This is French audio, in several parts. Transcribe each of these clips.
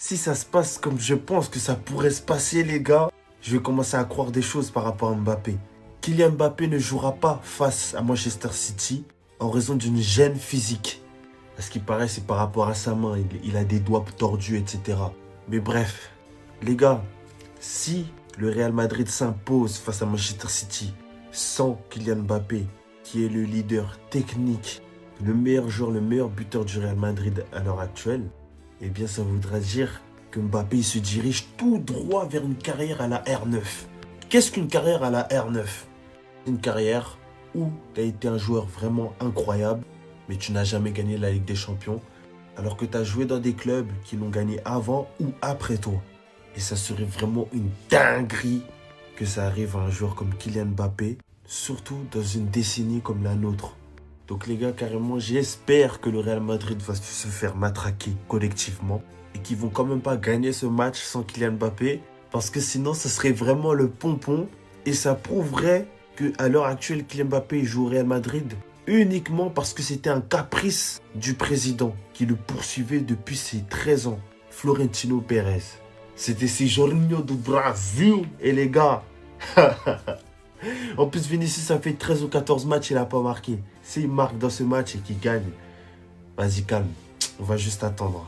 si ça se passe comme je pense que ça pourrait se passer, les gars, je vais commencer à croire des choses par rapport à Mbappé. Kylian Mbappé ne jouera pas face à Manchester City en raison d'une gêne physique. À ce qui paraît, c'est par rapport à sa main. Il a des doigts tordus, etc. Mais bref, les gars, si le Real Madrid s'impose face à Manchester City sans Kylian Mbappé, qui est le leader technique, le meilleur joueur, le meilleur buteur du Real Madrid à l'heure actuelle, eh bien ça voudra dire que Mbappé il se dirige tout droit vers une carrière à la R9. Qu'est-ce qu'une carrière à la R9? Une carrière où tu as été un joueur vraiment incroyable, mais tu n'as jamais gagné la Ligue des Champions, alors que tu as joué dans des clubs qui l'ont gagné avant ou après toi. Et ça serait vraiment une dinguerie que ça arrive à un joueur comme Kylian Mbappé, surtout dans une décennie comme la nôtre. Donc les gars, carrément, j'espère que le Real Madrid va se faire matraquer collectivement et qu'ils vont quand même pas gagner ce match sans Kylian Mbappé, parce que sinon, ce serait vraiment le pompon et ça prouverait qu'à l'heure actuelle, Kylian Mbappé joue au Real Madrid uniquement parce que c'était un caprice du président qui le poursuivait depuis ses 13 ans, Florentino Pérez. C'était ces Jorginho do Brasil. Et les gars, en plus Vinicius a fait 13 ou 14 matchs, il n'a pas marqué. S'il marque dans ce match et qu'il gagne, vas-y calme, on va juste attendre.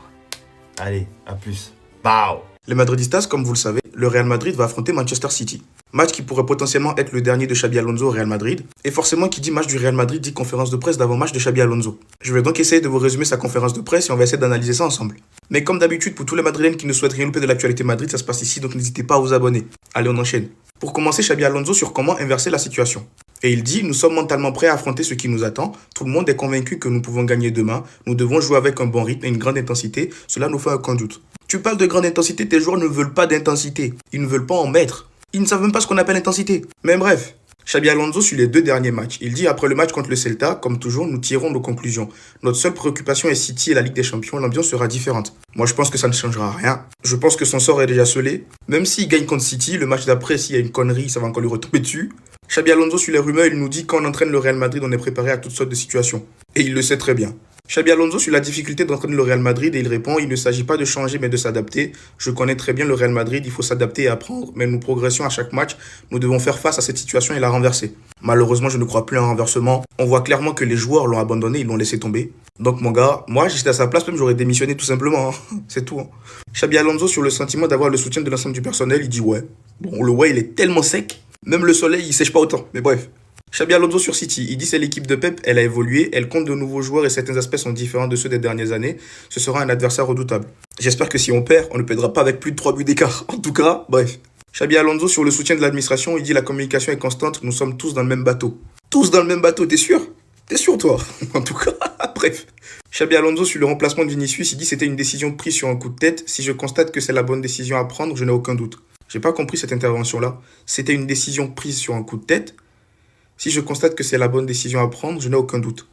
Allez, à plus. Bao. Les Madridistas, comme vous le savez, le Real Madrid va affronter Manchester City. Match qui pourrait potentiellement être le dernier de Xabi Alonso au Real Madrid. Et forcément, qui dit match du Real Madrid dit conférence de presse d'avant-match de Xabi Alonso. Je vais donc essayer de vous résumer sa conférence de presse et on va essayer d'analyser ça ensemble. Mais comme d'habitude, pour tous les Madrilènes qui ne souhaitent rien louper de l'actualité Madrid, ça se passe ici, donc n'hésitez pas à vous abonner. Allez, on enchaîne. Pour commencer, Xabi Alonso sur comment inverser la situation. Et il dit, nous sommes mentalement prêts à affronter ce qui nous attend. Tout le monde est convaincu que nous pouvons gagner demain. Nous devons jouer avec un bon rythme et une grande intensité. Cela nous fait aucun doute. Tu parles de grande intensité, tes joueurs ne veulent pas d'intensité. Ils ne veulent pas en mettre. Ils ne savent même pas ce qu'on appelle intensité. Mais bref, Xabi Alonso sur les 2 derniers matchs. Il dit, après le match contre le Celta, comme toujours, nous tirons nos conclusions. Notre seule préoccupation est City et la Ligue des Champions. L'ambiance sera différente. Moi, je pense que ça ne changera rien. Je pense que son sort est déjà scellé. Même s'il gagne contre City, le match d'après, s'il y a une connerie, ça va encore lui retomber dessus. Xabi Alonso sur les rumeurs, il nous dit quand on entraîne le Real Madrid, on est préparé à toutes sortes de situations. Et il le sait très bien. Xabi Alonso sur la difficulté d'entraîner le Real Madrid et il répond, il ne s'agit pas de changer mais de s'adapter. Je connais très bien le Real Madrid, il faut s'adapter et apprendre, mais nous progressions à chaque match. Nous devons faire face à cette situation et la renverser. Malheureusement, je ne crois plus à un renversement. On voit clairement que les joueurs l'ont abandonné, ils l'ont laissé tomber. Donc mon gars, moi j'étais à sa place, même j'aurais démissionné tout simplement. C'est tout. Xabi Alonso sur le sentiment d'avoir le soutien de l'ensemble du personnel, il dit ouais. Bon, le ouais il est tellement sec, même le soleil il sèche pas autant, mais bref. Xabi Alonso sur City, il dit c'est l'équipe de Pep, elle a évolué, elle compte de nouveaux joueurs et certains aspects sont différents de ceux des dernières années. Ce sera un adversaire redoutable. J'espère que si on perd, on ne perdra pas avec plus de 3 buts d'écart. En tout cas, bref. Xabi Alonso sur le soutien de l'administration, il dit la communication est constante, nous sommes tous dans le même bateau. Tous dans le même bateau, t'es sûr? T'es sûr toi? En tout cas, bref. Xabi Alonso sur le remplacement de Vinicius, il dit c'était une décision prise sur un coup de tête. Si je constate que c'est la bonne décision à prendre, je n'ai aucun doute. J'ai pas compris cette intervention-là. C'était une décision prise sur un coup de tête. Si je constate que c'est la bonne décision à prendre, je n'ai aucun doute.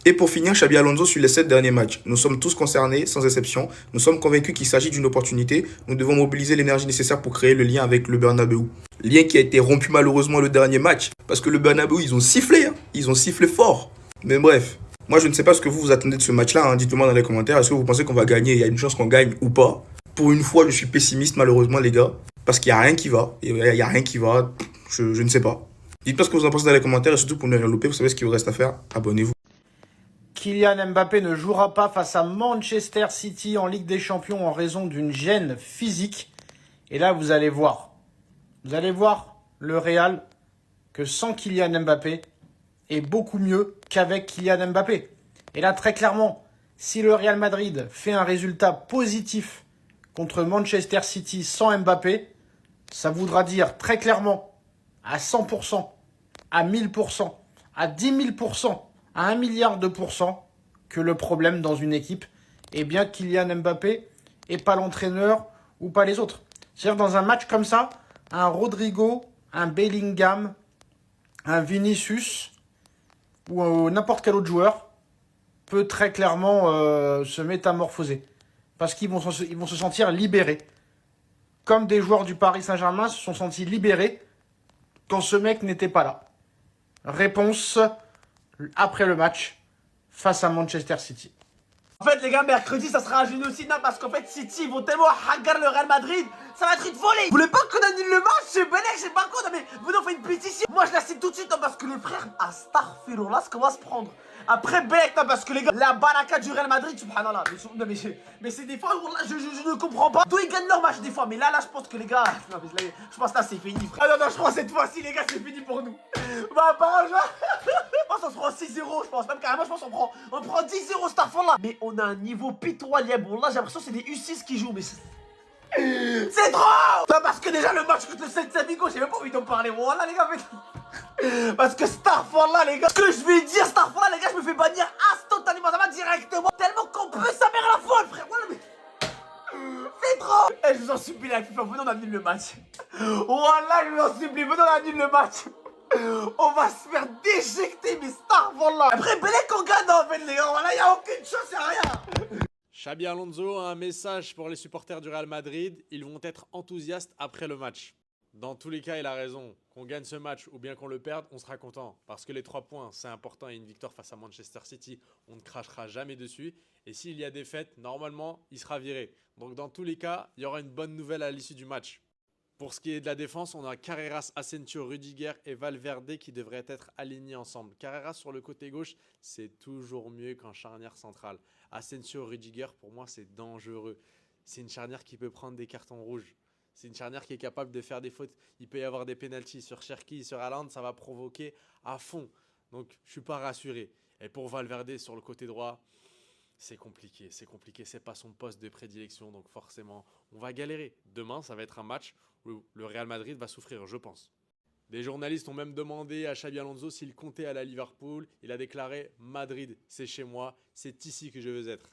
Et pour finir, Xabi Alonso sur les 7 derniers matchs. Nous sommes tous concernés, sans exception. Nous sommes convaincus qu'il s'agit d'une opportunité. Nous devons mobiliser l'énergie nécessaire pour créer le lien avec le Bernabéu. Lien qui a été rompu malheureusement le dernier match. Parce que le Bernabéu, ils ont sifflé. Ils ont sifflé fort. Mais bref. Moi, je ne sais pas ce que vous attendez de ce match-là. Dites-le-moi dans les commentaires. Est-ce que vous pensez qu'on va gagner? Il y a une chance qu'on gagne ou pas? Pour une fois, je suis pessimiste malheureusement, les gars. Parce qu'il n'y a rien qui va. Il n'y a rien qui va. Je ne sais pas. Dites-moi ce que vous en pensez dans les commentaires et surtout pour ne rien louper, vous savez ce qu'il vous reste à faire. Abonnez-vous. Kylian Mbappé ne jouera pas face à Manchester City en Ligue des Champions en raison d'une gêne physique. Et là, vous allez voir. Vous allez voir le Real que sans Kylian Mbappé est beaucoup mieux qu'avec Kylian Mbappé. Et là, très clairement, si le Real Madrid fait un résultat positif contre Manchester City sans Mbappé, ça voudra dire très clairement à 100%, à 1000%, à 10 000%, à 1 milliard de pourcents que le problème dans une équipe est bien Kylian Mbappé et pas l'entraîneur ou pas les autres. C'est-à-dire dans un match comme ça, un Rodrigo, un Bellingham, un Vinicius ou n'importe quel autre joueur peut très clairement se métamorphoser. Parce qu'ils vont se sentir libérés. Comme des joueurs du Paris Saint-Germain se sont sentis libérés quand ce mec n'était pas là. Réponse après le match face à Manchester City. En fait, les gars, mercredi, ça sera un génocide parce qu'en fait, City, ils vont tellement hagar le Real Madrid, ça va être une folie. Vous voulez pas qu'on annule le match? C'est Belek, c'est pas con, non mais venez, on fait une pétition. Moi, je la cite tout de suite, parce que les frères, Astaghfirullah, ce qu'on va se prendre. Après Belek, parce que les gars, la baraka du Real Madrid, subhanallah. Mais c'est des fois, je ne comprends pas d'où ils gagnent leur match des fois. Mais là, je pense que les gars, non, mais là, je pense là, c'est fini, frère. Ah non, je crois cette fois-ci, les gars, c'est fini pour nous. Bah, pas je pense qu'on se prend 6-0, je pense même carrément, je pense on prend 10-0 cette affaire-là. Mais on a un niveau pitoyable. Bon, là, j'ai l'impression que c'est des U6 qui jouent, mais c'est trop. Non, parce que déjà, le match contre le Celta Vigo, j'ai même pas envie d'en parler. Voilà, les gars, parce que Starfall-là, les gars, ce que je vais dire, Starfall-là, les gars, je me fais bannir instantanément, ça va directement. Tellement qu'on peut sa mère à la folle, frère. Voilà, mais c'est trop. Eh, je vous en supplie, la FIFA, venez, on annule le match. Voilà, je vous en supplie, venez, on annule le match. On va se faire déjecter, mais Starfall là. Après, Belek on gagne en fait, les gars. Voilà, y'a aucune chance, y'a rien. Xabi Alonso a un message pour les supporters du Real Madrid. Ils vont être enthousiastes après le match. Dans tous les cas, il a raison. Qu'on gagne ce match ou bien qu'on le perde, on sera content. Parce que les 3 points, c'est important et une victoire face à Manchester City, on ne crachera jamais dessus. Et s'il y a défaite, normalement, il sera viré. Donc dans tous les cas, il y aura une bonne nouvelle à l'issue du match. Pour ce qui est de la défense, on a Carreras, Asensio, Rudiger et Valverde qui devraient être alignés ensemble. Carreras sur le côté gauche, c'est toujours mieux qu'en charnière centrale. Asensio, Rudiger, pour moi, c'est dangereux. C'est une charnière qui peut prendre des cartons rouges. C'est une charnière qui est capable de faire des fautes. Il peut y avoir des pénaltys sur Cherki, sur Haaland, ça va provoquer à fond. Donc, je ne suis pas rassuré. Et pour Valverde, sur le côté droit, c'est compliqué. C'est pas son poste de prédilection. Donc, forcément, on va galérer. Demain, ça va être un match où le Real Madrid va souffrir, je pense. Des journalistes ont même demandé à Xabi Alonso s'il comptait aller à Liverpool. Il a déclaré « Madrid, c'est chez moi. C'est ici que je veux être ».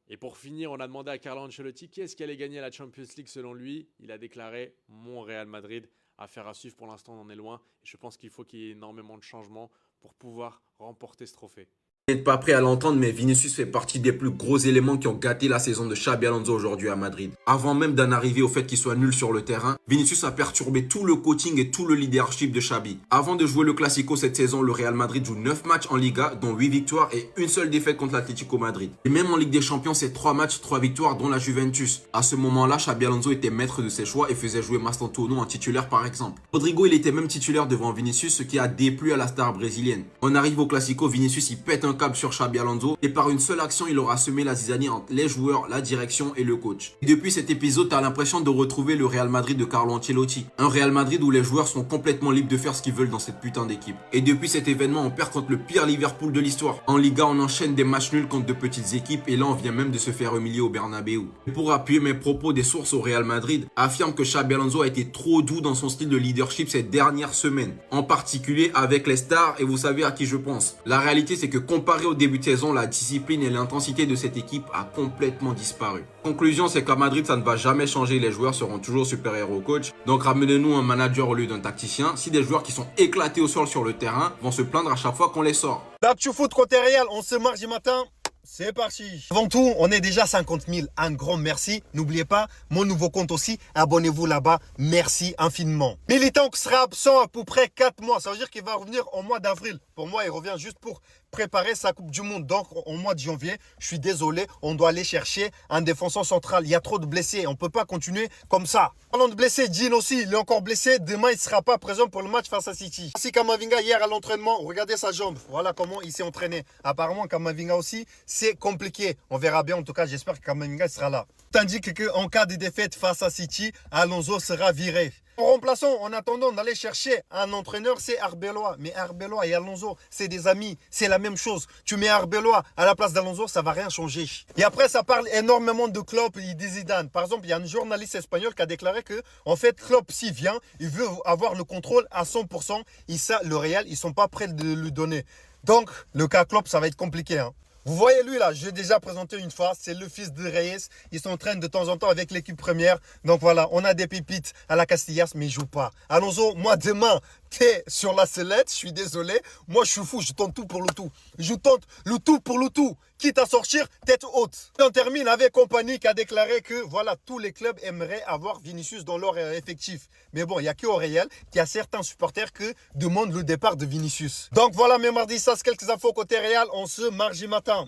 Et pour finir, on a demandé à Carlo Ancelotti qui est-ce qui allait gagner la Champions League selon lui. Il a déclaré « Mon Real Madrid ». Affaire à suivre, pour l'instant on en est loin. Et je pense qu'il faut qu'il y ait énormément de changements pour pouvoir remporter ce trophée. Vous n'êtes pas prêt à l'entendre, mais Vinicius fait partie des plus gros éléments qui ont gâté la saison de Xabi Alonso aujourd'hui à Madrid. Avant même d'en arriver au fait qu'il soit nul sur le terrain, Vinicius a perturbé tout le coaching et tout le leadership de Xabi. Avant de jouer le Classico cette saison, le Real Madrid joue 9 matchs en Liga, dont 8 victoires et une seule défaite contre l'Atlético Madrid. Et même en Ligue des Champions, c'est 3 matchs, 3 victoires, dont la Juventus. À ce moment-là, Xabi Alonso était maître de ses choix et faisait jouer Mastantuono en titulaire par exemple. Rodrigo, il était même titulaire devant Vinicius, ce qui a déplu à la star brésilienne. On arrive au Classico, Vinicius il pète un câble sur Xabi Alonso et par une seule action, il aura semé la zizanie entre les joueurs, la direction et le coach. Et depuis cet épisode, tu as l'impression de retrouver le Real Madrid de Carlo Ancelotti. Un Real Madrid où les joueurs sont complètement libres de faire ce qu'ils veulent dans cette putain d'équipe. Et depuis cet événement, on perd contre le pire Liverpool de l'histoire. En Liga, on enchaîne des matchs nuls contre de petites équipes et là, on vient même de se faire humilier au Bernabeu. Et pour appuyer mes propos, des sources au Real Madrid affirment que Xabi Alonso a été trop doux dans son style de leadership ces dernières semaines. En particulier avec les stars et vous savez à qui je pense. La réalité, c'est que comparé au début de saison, la discipline et l'intensité de cette équipe a complètement disparu. Conclusion, c'est qu'à Madrid, ça ne va jamais changer. Les joueurs seront toujours supérieurs au coach. Donc ramenez-nous un manager au lieu d'un tacticien. Si des joueurs qui sont éclatés au sol sur le terrain vont se plaindre à chaque fois qu'on les sort. L'actu foot côté Real, on se mardi matin. C'est parti. Avant tout, on est déjà 50 000. Un grand merci. N'oubliez pas, mon nouveau compte aussi. Abonnez-vous là-bas. Merci infiniment. Militant sera absent à peu près 4 mois. Ça veut dire qu'il va revenir au mois d'avril. Pour moi, il revient juste pour préparer sa Coupe du Monde. Donc, au mois de janvier, je suis désolé, on doit aller chercher un défenseur central. Il y a trop de blessés. On ne peut pas continuer comme ça. Parlons de blessés, Jean aussi, il est encore blessé. Demain, il ne sera pas présent pour le match face à City. Si Kamavinga, hier à l'entraînement, regardez sa jambe. Voilà comment il s'est entraîné. Apparemment, Kamavinga aussi, c'est compliqué. On verra bien. En tout cas, j'espère que Kamavinga sera là. T'indique qu'en cas de défaite face à City, Alonso sera viré. En remplaçant, en attendant d'aller chercher un entraîneur, c'est Arbeloa. Mais Arbeloa et Alonso, c'est des amis. C'est la même chose. Tu mets Arbeloa à la place d'Alonso, ça va rien changer. Et après, ça parle énormément de Klopp et de Zidane. Par exemple, il y a un journaliste espagnol qui a déclaré que, en fait, Klopp, s'il vient, il veut avoir le contrôle à 100%. Et ça, le Real, ils sont pas prêts de lui donner. Donc, le cas Klopp, ça va être compliqué, hein. Vous voyez lui là, j'ai déjà présenté une fois, c'est le fils de Reyes. Il s'entraîne de temps en temps avec l'équipe première. Donc voilà, on a des pépites à la Castillas, mais il joue pas. Alonso, moi demain, t'es sur la sellette, je suis désolé. Moi je suis fou, je tente tout pour le tout. Je tente le tout pour le tout. Quitte à sortir tête haute. On termine avec Compagnie qui a déclaré que voilà, tous les clubs aimeraient avoir Vinicius dans leur effectif. Mais bon, il n'y a qu'au Real qu'il y a certains supporters qui demandent le départ de Vinicius. Donc voilà mes mardis, ça c'est quelques infos côté Real. On se mardi matin.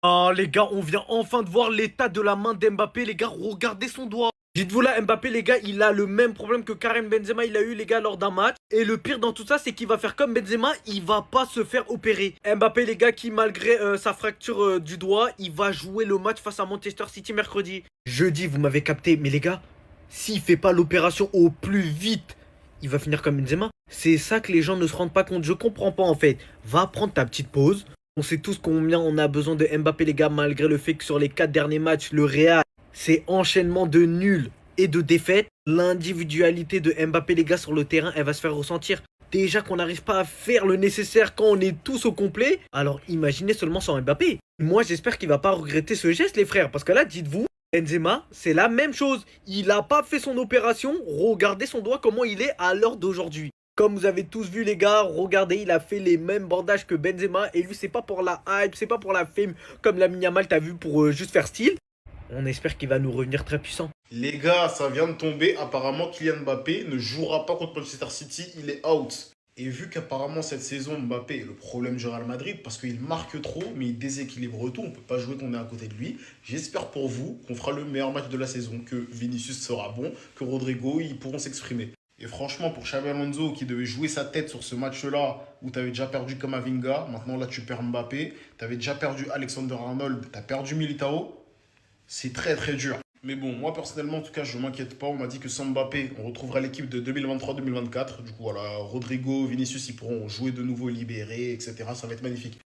Ah les gars, on vient enfin de voir l'état de la main d'Mbappé, les gars, regardez son doigt. Dites-vous là, Mbappé, les gars, il a le même problème que Karim Benzema, il a eu, les gars, lors d'un match. Et le pire dans tout ça, c'est qu'il va faire comme Benzema, il va pas se faire opérer. Mbappé, les gars, qui malgré sa fracture du doigt, il va jouer le match face à Manchester City mercredi. Jeudi, vous m'avez capté, mais les gars, s'il fait pas l'opération au plus vite, il va finir comme Benzema. C'est ça que les gens ne se rendent pas compte, je comprends pas en fait. Va prendre ta petite pause. On sait tous combien on a besoin de Mbappé, les gars, malgré le fait que sur les 4 derniers matchs, le Real, c'est enchaînement de nuls et de défaites. L'individualité de Mbappé, les gars, sur le terrain, elle va se faire ressentir. Déjà qu'on n'arrive pas à faire le nécessaire quand on est tous au complet, alors imaginez seulement sans Mbappé. Moi, j'espère qu'il va pas regretter ce geste, les frères, parce que là, dites-vous, Benzema, c'est la même chose. Il n'a pas fait son opération. Regardez son doigt, comment il est à l'heure d'aujourd'hui. Comme vous avez tous vu les gars, regardez, il a fait les mêmes bandages que Benzema. Et lui, c'est pas pour la hype, c'est pas pour la fame, comme Lamine Yamal, t'as vu, pour juste faire style. On espère qu'il va nous revenir très puissant. Les gars, ça vient de tomber. Apparemment, Kylian Mbappé ne jouera pas contre Manchester City. Il est out. Et vu qu'apparemment cette saison, Mbappé est le problème du Real Madrid parce qu'il marque trop, mais il déséquilibre tout. On ne peut pas jouer qu'on est à côté de lui. J'espère pour vous qu'on fera le meilleur match de la saison, que Vinicius sera bon, que Rodrigo, ils pourront s'exprimer. Et franchement, pour Xabi Alonso qui devait jouer sa tête sur ce match-là, où tu avais déjà perdu Camavinga, maintenant là tu perds Mbappé, tu avais déjà perdu Alexander-Arnold, tu as perdu Militao, c'est très très dur. Mais bon, moi personnellement, en tout cas, je ne m'inquiète pas. On m'a dit que sans Mbappé, on retrouvera l'équipe de 2023-2024. Du coup, voilà, Rodrigo, Vinicius, ils pourront jouer de nouveau libérés, etc. Ça va être magnifique.